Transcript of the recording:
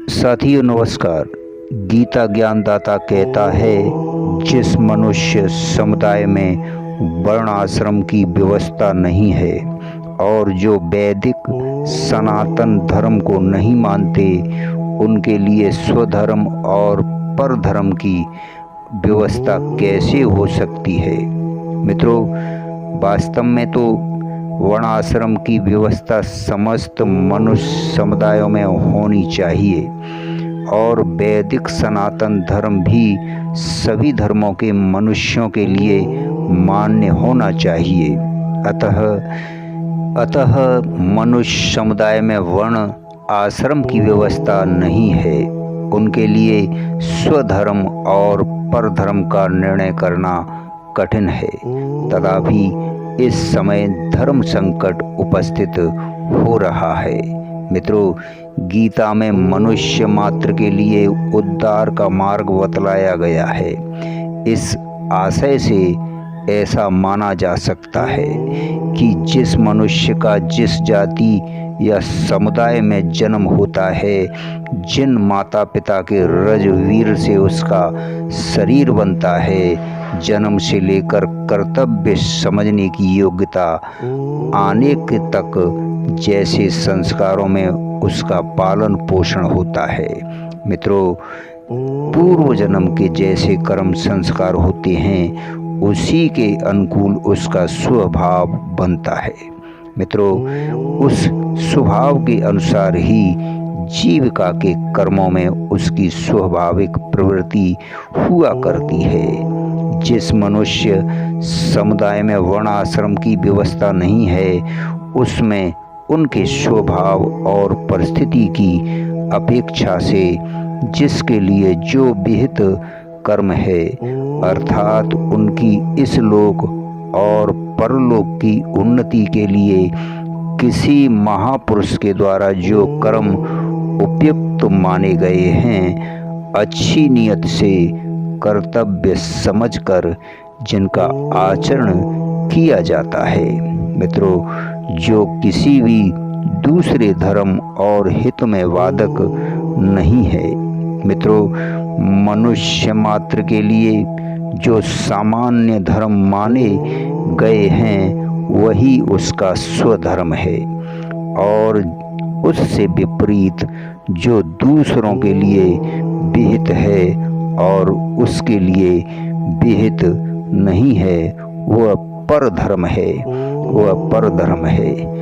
साथियों नमस्कार। गीता ज्ञानदाता कहता है, जिस मनुष्य समुदाय में वर्ण आश्रम की व्यवस्था नहीं है और जो वैदिक सनातन धर्म को नहीं मानते, उनके लिए स्वधर्म और परधर्म की व्यवस्था कैसे हो सकती है। मित्रों, वास्तव में तो वर्ण आश्रम की व्यवस्था समस्त मनुष्य समुदायों में होनी चाहिए और वैदिक सनातन धर्म भी सभी धर्मों के मनुष्यों के लिए मान्य होना चाहिए। अतः मनुष्य समुदाय में वर्ण आश्रम की व्यवस्था नहीं है। उनके लिए स्वधर्म और परधर्म का निर्णय करना कठिन है। तथापि इस समय धर्म संकट उपस्थित हो रहा है। मित्रों, गीता में मनुष्य मात्र के लिए उद्धार का मार्ग बतलाया गया है। इस आशय से ऐसा माना जा सकता है कि जिस मनुष्य का जिस जाति या समुदाय में जन्म होता है, जिन माता पिता के रजवीर से उसका शरीर बनता है, जन्म से लेकर कर्तव्य समझने की योग्यता आने के तक जैसे संस्कारों में उसका पालन पोषण होता है। मित्रों, पूर्व जन्म के जैसे कर्म संस्कार होते हैं, उसी के अनुकूल उसका स्वभाव बनता है। मित्रों, उस स्वभाव के अनुसार ही जीविका के कर्मों में उसकी स्वाभाविक प्रवृत्ति हुआ करती है। जिस मनुष्य समुदाय में वर्ण आश्रम की व्यवस्था नहीं है, उसमें उनके स्वभाव और परिस्थिति की अपेक्षा से जिसके लिए जो विहित कर्म है, अर्थात उनकी इस लोक और परलोक की उन्नति के लिए किसी महापुरुष के द्वारा जो कर्म उपयुक्त माने गए हैं, अच्छी नियत से कर्तव्य समझकर जिनका आचरण किया जाता है। मित्रों, जो किसी भी दूसरे धर्म और हित में वादक नहीं है। मित्रों, मनुष्य मात्र के लिए जो सामान्य धर्म माने गए हैं, वही उसका स्वधर्म है और उससे विपरीत जो दूसरों के लिए विहित है और उसके लिए विहित नहीं है, वह परधर्म है।